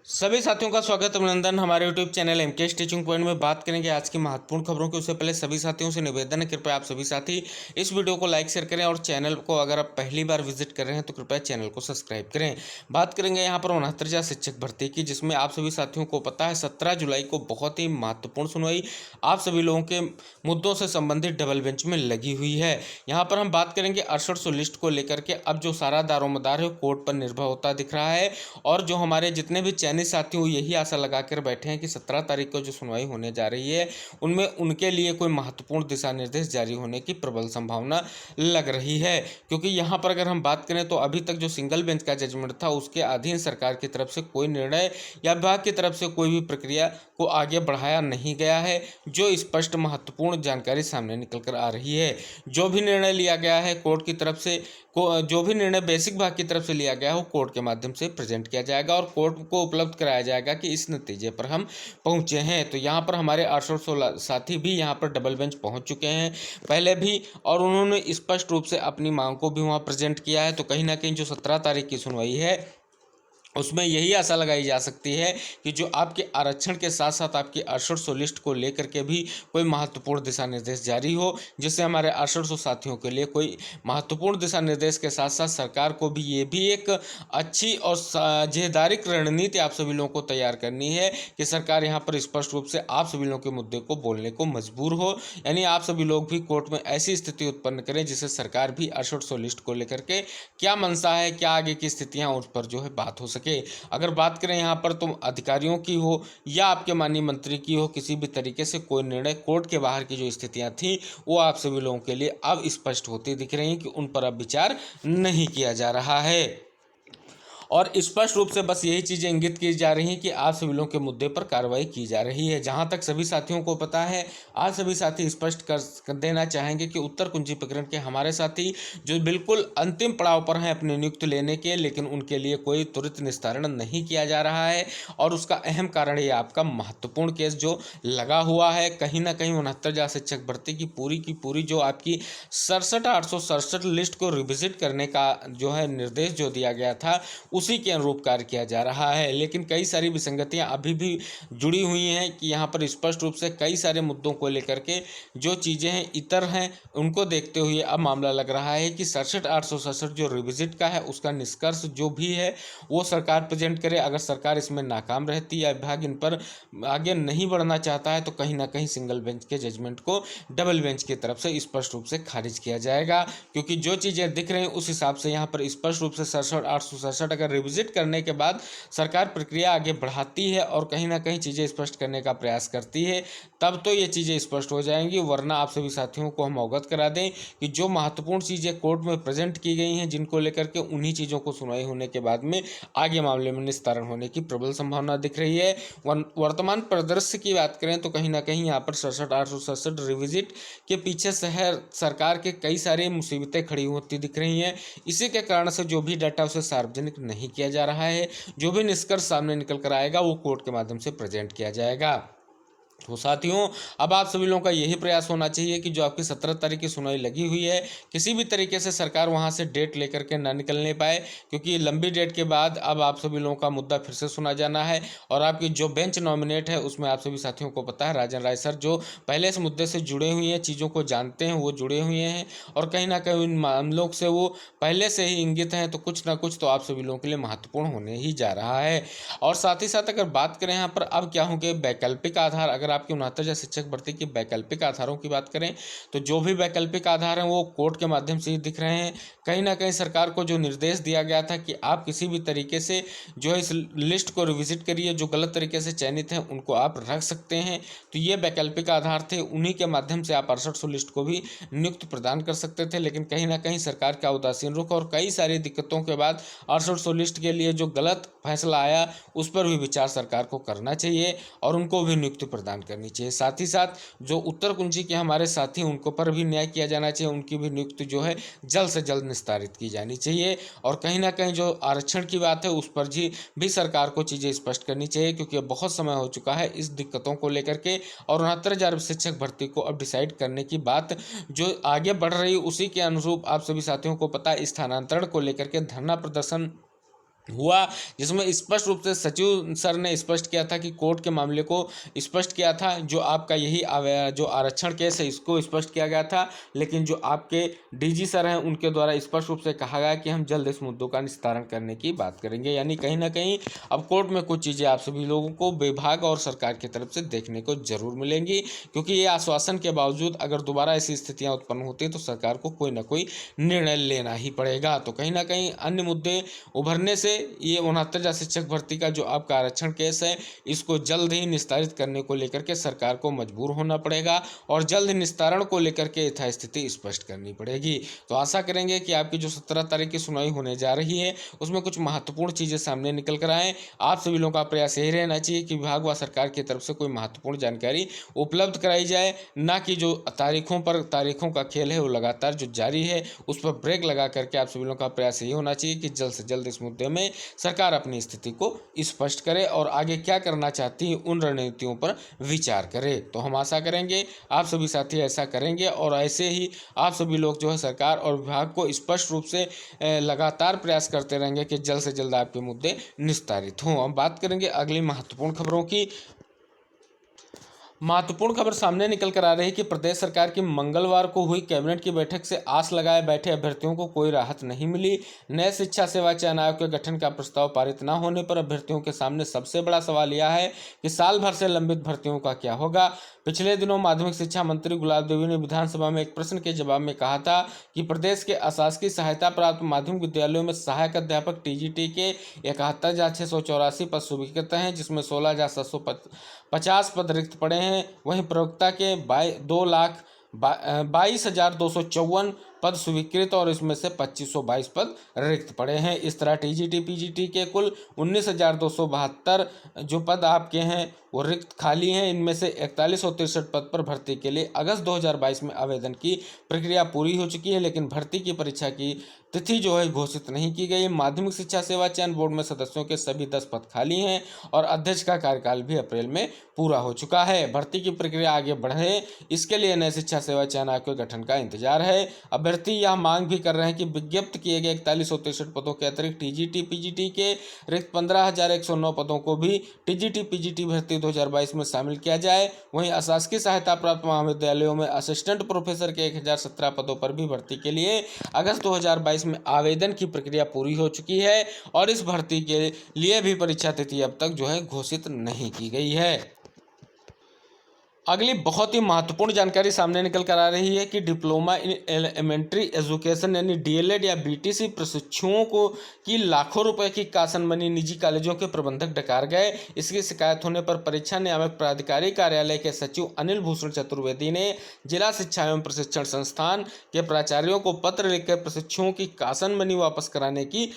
सभी साथियों का स्वागत अभिनंदन हमारे YouTube channel MK Teaching Point में बात करेंगे आज की महत्वपूर्ण खबरों की। उससे पहले सभी साथियों से निवेदन है, कृपया आप सभी साथी इस वीडियो को लाइक शेयर करें और चैनल को अगर आप पहली बार विजिट कर रहे हैं तो कृपया चैनल को सब्सक्राइब करें। बात करेंगे यहाँ पर 69,000 शिक्षक भर्ती की, जिसमें आप सभी साथियों को पता है 17 जुलाई को बहुत ही महत्वपूर्ण सुनवाई आप सभी लोगों के मुद्दों से संबंधित डबल बेंच में लगी हुई है। यहाँ पर हम बात करेंगे 6800 लिस्ट को लेकर के। अब जो सारा दारोमदार है कोर्ट पर निर्भर होता दिख रहा है और जो हमारे जितने भी चयनित साथी हो यही आशा लगाकर बैठे हैं कि 17 तारीख को जो सुनवाई होने जा रही है उनमें उनके लिए कोई महत्वपूर्ण दिशा निर्देश जारी होने की प्रबल संभावना लग रही है। क्योंकि यहाँ पर अगर हम बात करें तो अभी तक जो सिंगल बेंच का जजमेंट था उसके अधीन सरकार की तरफ से कोई निर्णय या विभाग की तरफ से कोई भी प्रक्रिया को आगे बढ़ाया नहीं गया है, जो स्पष्ट महत्वपूर्ण जानकारी सामने निकल कर आ रही है। जो भी निर्णय लिया गया है कोर्ट की तरफ से जो भी निर्णय बेसिक विभाग की तरफ से लिया गया है वो कोर्ट के माध्यम से प्रेजेंट किया जाएगा और कोर्ट को उपलब्ध कराया जाएगा कि इस नतीजे पर हम पहुंचे हैं। तो यहाँ पर हमारे 816 साथी भी यहाँ पर डबल बेंच पहुंच चुके हैं पहले भी, और उन्होंने स्पष्ट रूप से अपनी मांग को भी वहाँ प्रेजेंट किया है। तो कहीं ना कहीं जो 17 तारीख की सुनवाई है उसमें यही आशा लगाई जा सकती है कि जो आपके आरक्षण के साथ साथ आपकी 6800 लिस्ट को लेकर के भी कोई महत्वपूर्ण दिशा निर्देश जारी हो, जिससे हमारे 6800 साथियों के लिए कोई महत्वपूर्ण दिशा निर्देश के साथ साथ सरकार को भी ये भी एक अच्छी और साझेदारी रणनीति आप सभी लोगों को तैयार करनी है कि सरकार यहाँ पर स्पष्ट रूप से आप सभी लोगों के मुद्दे को बोलने को मजबूर हो। यानी आप सभी लोग भी कोर्ट में ऐसी स्थिति उत्पन्न करें जिससे सरकार भी 6800 लिस्ट को लेकर के क्या मंशा है, क्या आगे की स्थितियाँ, उस पर जो है बात हो सके। अगर बात करें यहाँ पर तो अधिकारियों की हो या आपके माननीय मंत्री की हो, किसी भी तरीके से कोई निर्णय कोर्ट के बाहर की जो स्थितियां थी वो आप सभी लोगों के लिए अब स्पष्ट होती दिख रही हैं कि उन पर अब विचार नहीं किया जा रहा है और स्पष्ट रूप से बस यही चीज़ें इंगित की जा रही हैं कि आप सभी लोगों के मुद्दे पर कार्रवाई की जा रही है। जहां तक सभी साथियों को पता है, आज सभी साथी स्पष्ट कर देना चाहेंगे कि उत्तर कुंजी प्रकरण के हमारे साथी जो बिल्कुल अंतिम पड़ाव पर हैं अपनी नियुक्ति लेने के, लेकिन उनके लिए कोई त्वरित निस्तारण नहीं किया जा रहा है और उसका अहम कारण ये आपका महत्वपूर्ण केस जो लगा हुआ है। कहीं ना कहीं 69,000 शिक्षक भर्ती की पूरी जो आपकी 67,867 लिस्ट को रिविजिट करने का जो है निर्देश जो दिया गया था उसी के अनुरूप कार्य किया जा रहा है। लेकिन कई सारी विसंगतियां अभी भी जुड़ी हुई हैं कि यहाँ पर स्पष्ट रूप से कई सारे मुद्दों को लेकर के जो चीज़ें हैं इतर हैं उनको देखते हुए अब मामला लग रहा है कि 67,867 जो रिविजिट का है उसका निष्कर्ष जो भी है वो सरकार प्रेजेंट करे। अगर सरकार इसमें नाकाम रहती या विभाग इन पर आगे नहीं बढ़ना चाहता है तो कहीं ना कहीं सिंगल बेंच के जजमेंट को डबल बेंच की तरफ से स्पष्ट रूप से खारिज किया जाएगा। क्योंकि जो चीज़ें दिख रही हैं उस हिसाब से यहाँ पर स्पष्ट रूप से 67,867 अगर रिविजिट करने के बाद सरकार प्रक्रिया आगे बढ़ाती है और कहीं ना कहीं चीज़ें स्पष्ट करने का प्रयास करती है तब तो ये चीज़ें स्पष्ट हो जाएंगी। वरना आप सभी साथियों को हम अवगत करा दें कि जो महत्वपूर्ण चीज़ें कोर्ट में प्रेजेंट की गई हैं जिनको लेकर के उन्हीं चीज़ों को सुनवाई होने के बाद में आगे मामले में निस्तारण होने की प्रबल संभावना दिख रही है। वर्तमान परिदृश्य की बात करें तो कहीं ना कहीं यहाँ पर 67,867 रिविजिट के पीछे शहर सरकार के कई सारी मुसीबतें खड़ी होती दिख रही हैं। इसी के कारण से जो भी डाटा उसे सार्वजनिक नहीं किया जा रहा है, जो भी निष्कर्ष सामने निकल कर आएगा वो कोर्ट के माध्यम से प्रेजेंट किया जाएगा। तो साथियों अब आप सभी लोगों का यही प्रयास होना चाहिए कि जो आपकी 17 तारीख की सुनवाई लगी हुई है किसी भी तरीके से सरकार वहां से डेट लेकर के ना निकलने पाए, क्योंकि लंबी डेट के बाद अब आप सभी लोगों का मुद्दा फिर से सुना जाना है। और आपकी जो बेंच नॉमिनेट है उसमें आप सभी साथियों को पता है राजन राय सर जो पहले इस मुद्दे से जुड़े हुए हैं, चीज़ों को जानते हैं, वो जुड़े हुए हैं और कहीं ना कहीं इन मामलों से वो पहले से ही इंगित हैं। तो कुछ ना कुछ तो आप सभी लोगों के लिए महत्वपूर्ण होने ही जा रहा है। और साथ ही साथ अगर बात करें यहाँ पर अब क्या होंगे वैकल्पिक आधार, अगर आपकी 69,000 शिक्षक भर्ती की वैकल्पिक आधारों की बात करें तो जो भी वैकल्पिक आधार हैं वो कोर्ट के माध्यम से ही दिख रहे हैं। कहीं ना कहीं सरकार को जो निर्देश दिया गया था कि आप किसी भी तरीके से जो है इस लिस्ट को रिविजिट करिए, जो गलत तरीके से चयनित हैं उनको आप रख सकते हैं। तो ये वैकल्पिक आधार थे, उन्हीं के माध्यम से आप 6800 लिस्ट को भी नियुक्ति प्रदान कर सकते थे। लेकिन कहीं ना कहीं सरकार का उदासीन रुख और कई सारी दिक्कतों के बाद 6800 लिस्ट के लिए जो गलत फैसला आया उस पर भी विचार सरकार को करना चाहिए और उनको भी नियुक्ति प्रदान करनी चाहिए। साथ ही साथ जो उत्तर कुंजी के हमारे साथी उनको पर भी न्याय किया जाना चाहिए, उनकी भी नियुक्ति जो है जल्द से जल्द निस्तारित की जानी चाहिए। और कहीं ना कहीं जो आरक्षण की बात है उस पर भी सरकार को चीज़ें स्पष्ट करनी चाहिए, क्योंकि बहुत समय हो चुका है इस दिक्कतों को लेकर के और 69,000 शिक्षक भर्ती को अब डिसाइड करने की बात जो आगे बढ़ रही उसी के अनुरूप आप सभी साथियों को पता है स्थानांतरण को लेकर के धरना प्रदर्शन हुआ, जिसमें स्पष्ट रूप से सचिव सर ने स्पष्ट किया था कि कोर्ट के मामले को स्पष्ट किया था, जो आपका यही जो आरक्षण केस है इसको स्पष्ट किया गया था, लेकिन जो आपके डीजी सर हैं उनके द्वारा स्पष्ट रूप से कहा गया कि हम जल्द इस मुद्दों का निस्तारण करने की बात करेंगे। यानी कहीं ना कहीं अब कोर्ट में कुछ चीज़ें आप सभी लोगों को विभाग और सरकार की तरफ से देखने को जरूर मिलेंगी, क्योंकि ये आश्वासन के बावजूद अगर दोबारा ऐसी स्थितियाँ उत्पन्न होती हैं तो सरकार को कोई ना कोई निर्णय लेना ही पड़ेगा। तो कहीं ना कहीं अन्य मुद्दे उभरने से ये 69,000 शिक्षक भर्ती का जो आपका आरक्षण केस है इसको जल्द ही निस्तारित करने को लेकर के सरकार को मजबूर होना पड़ेगा और जल्द निस्तारण को लेकर के यथास्थिति स्पष्ट करनी पड़ेगी। तो आशा करेंगे कि आपकी जो 17 तारीख की सुनवाई होने जा रही है उसमें कुछ महत्वपूर्ण चीज़ें सामने निकल कर आए। आप सभी लोगों का प्रयास यही रहना चाहिए कि विभाग व सरकार की तरफ से कोई महत्वपूर्ण जानकारी उपलब्ध कराई जाए, ना कि जो तारीखों का खेल है वो लगातार जो जारी है उस पर ब्रेक लगा करके आप सभी लोगों का प्रयास यही होना चाहिए कि जल्द से जल्द इस मुद्दे में सरकार अपनी स्थिति को स्पष्ट करे और आगे क्या करना चाहती है उन रणनीतियों पर विचार करे। तो हम आशा करेंगे आप सभी साथी ऐसा करेंगे और ऐसे ही आप सभी लोग जो है सरकार और विभाग को स्पष्ट रूप से लगातार प्रयास करते रहेंगे कि जल्द से जल्द आपके मुद्दे निस्तारित हों। हम बात करेंगे अगली महत्वपूर्ण खबरों की। महत्वपूर्ण खबर सामने निकल कर आ रही है कि प्रदेश सरकार की मंगलवार को हुई कैबिनेट की बैठक से आस लगाए बैठे अभ्यर्थियों को कोई राहत नहीं मिली। नए शिक्षा सेवा चयन आयोग के गठन का प्रस्ताव पारित न होने पर अभ्यर्थियों के सामने सबसे बड़ा सवाल यह है कि साल भर से लंबित भर्तियों का क्या होगा। पिछले दिनों माध्यमिक शिक्षा मंत्री गुलाब देवी ने विधानसभा में एक प्रश्न के जवाब में कहा था कि प्रदेश के अशासकीय सहायता प्राप्त माध्यमिक विद्यालयों में सहायक अध्यापक टीजीटी के 71,684 पद स्वीकृत हैं, जिसमें 16,750 पद रिक्त पड़े हैं। वहीं प्रवक्ता के 22,254 पद स्वीकृत और इसमें से 2,522 पद रिक्त पड़े हैं। इस तरह टीजीटी पीजीटी के कुल 19,272 जो पद आपके हैं वो रिक्त खाली हैं। इनमें से 4163 पद पर भर्ती के लिए अगस्त 2022 में आवेदन की प्रक्रिया पूरी हो चुकी है, लेकिन भर्ती की परीक्षा की तिथि जो है घोषित नहीं की गई। माध्यमिक शिक्षा सेवा चयन बोर्ड में सदस्यों के सभी 10 पद खाली हैं और अध्यक्ष का कार्यकाल भी अप्रैल में पूरा हो चुका है। भर्ती की प्रक्रिया आगे बढ़े इसके लिए नए शिक्षा सेवा चयन आयोग के गठन का इंतजार है। अभ्यर्थी यह मांग भी कर रहे हैं कि विज्ञप्त किए गए 4163 पदों के अतिरिक्त टीजीटी पीजीटी के रिक्त 15,109 पदों को भी टीजीटी पीजीटी भर्ती 2022 में शामिल किया जाए। वहीं अशासकीय सहायता प्राप्त महाविद्यालयों में असिस्टेंट प्रोफेसर के 1017 पदों पर भी भर्ती के लिए अगस्त 2022 में आवेदन की प्रक्रिया पूरी हो चुकी है और इस भर्ती के लिए भी परीक्षा तिथि अब तक जो है घोषित नहीं की गई है। अगली बहुत ही महत्वपूर्ण जानकारी सामने निकल कर आ रही है कि डिप्लोमा इन एलिमेंट्री एजुकेशन यानी डीएलएड या बीटीसी प्रशिक्षुओं को की लाखों रुपए की कासन बनी निजी कॉलेजों के प्रबंधक डकार गए। इसकी शिकायत होने पर परीक्षा नियामक प्राधिकारी कार्यालय के सचिव अनिल भूषण चतुर्वेदी ने जिला शिक्षा एवं प्रशिक्षण संस्थान के प्राचार्यों को पत्र लिखकर प्रशिक्षुओं की कासन बनी वापस कराने के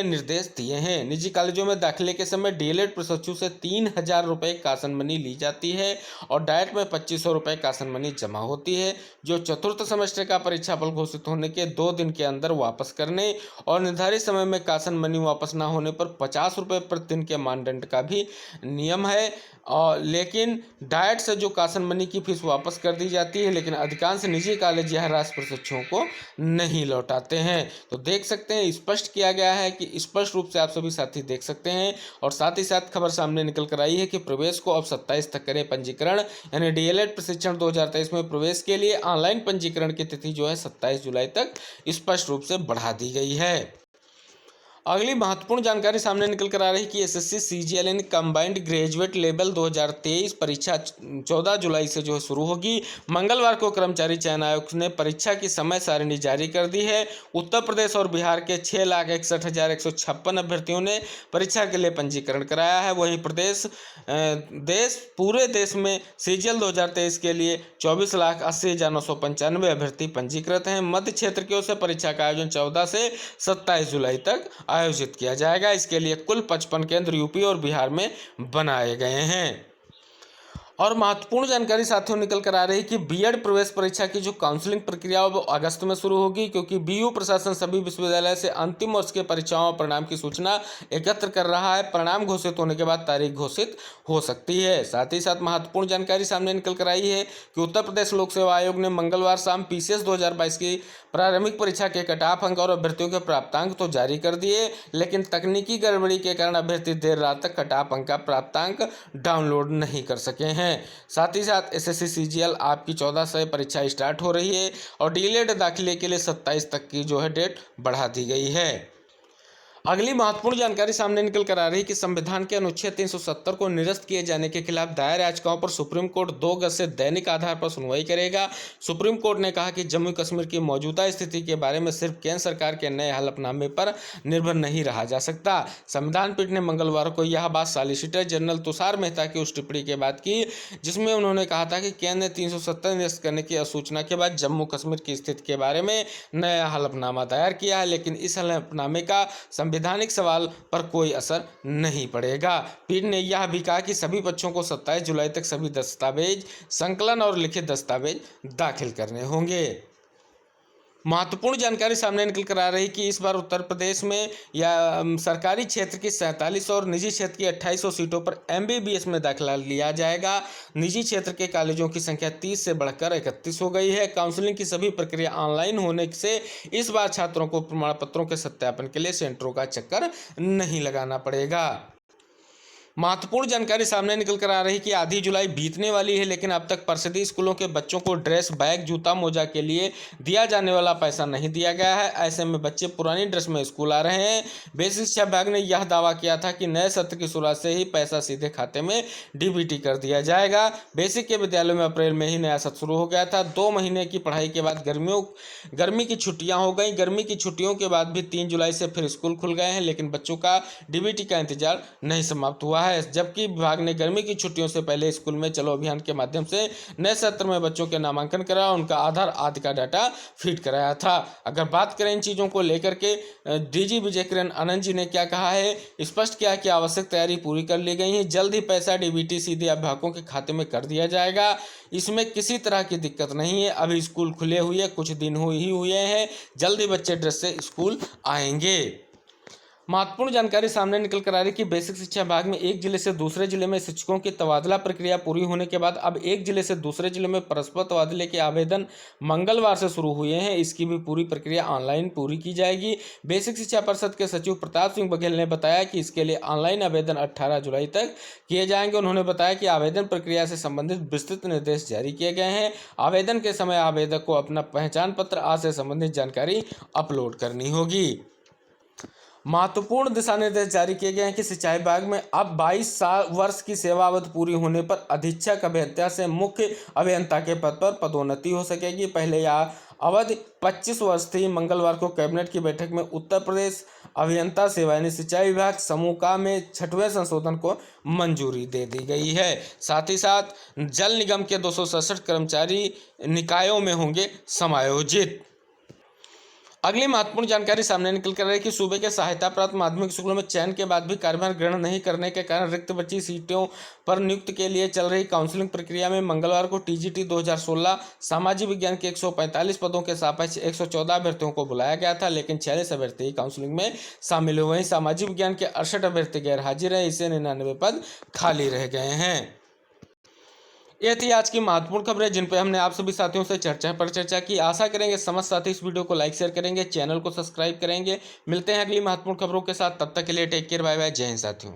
निर्देश दिए हैं। निजी कॉलेजों में दाखिले के समय डीएलएड प्रशिक्षु से 3,000 रुपये कासन मनी ली जाती है और डाइट में 2,500 रुपये कासन मनी जमा होती है, जो चतुर्थ सेमेस्टर का परीक्षाफल घोषित होने के 2 दिन के अंदर वापस करने और निर्धारित समय में कासन मनी वापस न होने पर 50 रुपये प्रति दिन के मानदंड का भी नियम है। लेकिन डाइट से जो कासन मनी की फीस वापस कर दी जाती है, लेकिन अधिकांश निजी कॉलेज यह राशि प्रशिक्षुओं को नहीं लौटाते हैं। तो देख सकते हैं स्पष्ट किया गया है कि स्पष्ट रूप से आप सभी साथी देख सकते हैं। और साथ ही साथ खबर सामने निकल कर आई है कि प्रवेश को अब 27 तक करें पंजीकरण, यानी डीएलएड प्रशिक्षण 2023 में प्रवेश के लिए ऑनलाइन पंजीकरण की तिथि जो है 27 जुलाई तक स्पष्ट रूप से बढ़ा दी गई है। अगली महत्वपूर्ण जानकारी सामने निकल कर आ रही है कि एसएससी सीजीएल यानी कंबाइंड ग्रेजुएट लेवल 2023 परीक्षा 14 जुलाई से जो है शुरू होगी। मंगलवार को कर्मचारी चयन आयोग ने परीक्षा की समय सारिणी जारी कर दी है। उत्तर प्रदेश और बिहार के 6,61,156 अभ्यर्थियों ने परीक्षा के लिए पंजीकरण कराया है। वहीं पूरे देश में सीजीएल 2023 के लिए 24,80,995 अभ्यर्थी पंजीकृत हैं। मध्य क्षेत्र की ओर से परीक्षा का आयोजन 14 से 27 जुलाई तक आयोजित किया जाएगा। इसके लिए कुल 55 केंद्र यूपी और बिहार में बनाए गए हैं। और महत्वपूर्ण जानकारी साथियों निकल कर आ रही है कि बीएड प्रवेश परीक्षा की जो काउंसलिंग प्रक्रिया है वो अगस्त में शुरू होगी, क्योंकि बीयू प्रशासन सभी विश्वविद्यालय से अंतिम वर्ष के परीक्षाओं और परिणाम की सूचना एकत्र कर रहा है। परिणाम घोषित होने के बाद तारीख घोषित हो सकती है। साथ ही साथ महत्वपूर्ण जानकारी सामने निकल कर आई है कि उत्तर प्रदेश लोक सेवा आयोग ने मंगलवार शाम पीसीएस 2022 की प्रारंभिक परीक्षा के कट ऑफ अंक और अभ्यर्थियों के प्राप्तांक तो जारी कर दिए, लेकिन तकनीकी गड़बड़ी के कारण अभ्यर्थी देर रात तक कट ऑफ अंक का प्राप्तांक डाउनलोड नहीं कर सके हैं। साथ ही साथ एसएससी सीजीएल आपकी 14 से परीक्षा स्टार्ट हो रही है और डीएलएड दाखिले के लिए 27 तक की जो है डेट बढ़ा दी गई है। अगली महत्वपूर्ण जानकारी सामने निकल कर आ रही है कि संविधान के अनुच्छेद 370 को निरस्त किए जाने के खिलाफ दायर याचिकाओं पर सुप्रीम कोर्ट 2 अगस्त से दैनिक आधार पर सुनवाई करेगा। सुप्रीम कोर्ट ने कहा कि जम्मू कश्मीर की मौजूदा स्थिति के बारे में सिर्फ केंद्र सरकार के नए हलफनामे पर निर्भर नहीं रहा जा सकता। संविधान पीठ ने मंगलवार को यह बात सॉलिसिटर जनरल तुषार मेहता की उस टिप्पणी के बाद की, जिसमें उन्होंने कहा था कि केंद्र ने 370 निरस्त करने की अधिसूचना के बाद जम्मू कश्मीर की स्थिति के बारे में नया हलफनामा दायर किया है, लेकिन इस हलफनामे का संवैधानिक सवाल पर कोई असर नहीं पड़ेगा। पीठ ने यह भी कहा कि सभी पक्षों को 27 जुलाई तक सभी दस्तावेज संकलन और लिखित दस्तावेज दाखिल करने होंगे। महत्वपूर्ण जानकारी सामने निकल कर आ रही कि इस बार उत्तर प्रदेश में सरकारी क्षेत्र की 47 और निजी क्षेत्र की 2800 सीटों पर एमबीबीएस में दाखिला लिया जाएगा। निजी क्षेत्र के कॉलेजों की संख्या 30 से बढ़कर 31 हो गई है। काउंसलिंग की सभी प्रक्रिया ऑनलाइन होने से इस बार छात्रों को प्रमाण पत्रों के सत्यापन के लिए सेंटरों का चक्कर नहीं लगाना पड़ेगा। महत्वपूर्ण जानकारी सामने निकल कर आ रही कि आधी जुलाई बीतने वाली है, लेकिन अब तक परिषदीय स्कूलों के बच्चों को ड्रेस, बैग, जूता, मोजा के लिए दिया जाने वाला पैसा नहीं दिया गया है। ऐसे में बच्चे पुरानी ड्रेस में स्कूल आ रहे हैं। बेसिक शिक्षा विभाग ने यह दावा किया था कि नए सत्र की शुरुआत से ही पैसा सीधे खाते में डीबीटी कर दिया जाएगा। बेसिक के विद्यालयों में अप्रैल में ही नया सत्र शुरू हो गया था। 2 महीने की पढ़ाई के बाद गर्मी की छुट्टियां हो गई। गर्मी की छुट्टियों के बाद भी 3 जुलाई से फिर स्कूल खुल गए हैं, लेकिन बच्चों का डीबीटी का इंतजार नहीं समाप्त हुआ है। जबकि विभाग ने गर्मी की छुट्टियों से पहले स्कूल में चलो अभियान के माध्यम से नए सत्र में बच्चों के नामांकन कराया, उनका आधार आदि का डाटा फीड कराया था। अगर बात करें इन चीज़ों को लेकर के डीजी विजय किरण आनंद जी ने क्या कहा है, स्पष्ट किया कि आवश्यक तैयारी पूरी कर ली गई है। जल्द ही पैसा डीबीटी सीधे अभिभावकों के खाते में कर दिया जाएगा। इसमें किसी तरह की दिक्कत नहीं है। अभी स्कूल खुले हुए कुछ दिन हुए हैं, जल्द ही बच्चे ड्रेस से स्कूल आएंगे। महत्वपूर्ण जानकारी सामने निकल कर आ रही है कि बेसिक शिक्षा विभाग में एक जिले से दूसरे जिले में शिक्षकों की तबादला प्रक्रिया पूरी होने के बाद अब एक जिले से दूसरे जिले में परस्पर तबादले के आवेदन मंगलवार से शुरू हुए हैं। इसकी भी पूरी प्रक्रिया ऑनलाइन पूरी की जाएगी। बेसिक शिक्षा परिषद के सचिव प्रताप सिंह बघेल ने बताया कि इसके लिए ऑनलाइन आवेदन 18 जुलाई तक किए जाएंगे। उन्होंने बताया कि आवेदन प्रक्रिया से संबंधित विस्तृत निर्देश जारी किए गए हैं। आवेदन के समय आवेदक को अपना पहचान पत्र आदि से संबंधित जानकारी अपलोड करनी होगी। महत्वपूर्ण दिशा निर्देश जारी किए गए हैं कि सिंचाई विभाग में अब 22 वर्ष की सेवा अवधि पूरी होने पर अधीक्षक अभियंता से मुख्य अभियंता के पद पर पदोन्नति हो सकेगी। पहले यह अवधि 25 वर्ष थी। मंगलवार को कैबिनेट की बैठक में उत्तर प्रदेश अभियंता सेवा यानी सिंचाई विभाग समूह का में 6वें संशोधन को मंजूरी दे दी गई है। साथ ही साथ जल निगम के 267 कर्मचारी निकायों में होंगे समायोजित। अगली महत्वपूर्ण जानकारी सामने निकल कर रही है कि सूबे के सहायता प्राप्त माध्यमिक स्कूलों में चयन के बाद भी कार्यभार ग्रहण नहीं करने के कारण रिक्त बची सीटों पर नियुक्ति के लिए चल रही काउंसलिंग प्रक्रिया में मंगलवार को टीजीटी 2016 सामाजिक विज्ञान के 145 पदों के सापेक्ष 114 अभ्यर्थियों को बुलाया गया था, लेकिन 46 अभ्यर्थी काउंसलिंग में शामिल हुए। वहीं सामाजिक विज्ञान के 68 अभ्यर्थी गैर हाजिर है। इससे 99 पद खाली रह गए हैं। ये थी आज की महत्वपूर्ण खबरें जिन पर हमने आप सभी साथियों से चर्चा की। आशा करेंगे समस्त साथी इस वीडियो को लाइक शेयर करेंगे, चैनल को सब्सक्राइब करेंगे। मिलते हैं अगली महत्वपूर्ण खबरों के साथ, तब तक के लिए टेक केयर, बाय बाय, जय हिंद साथियों।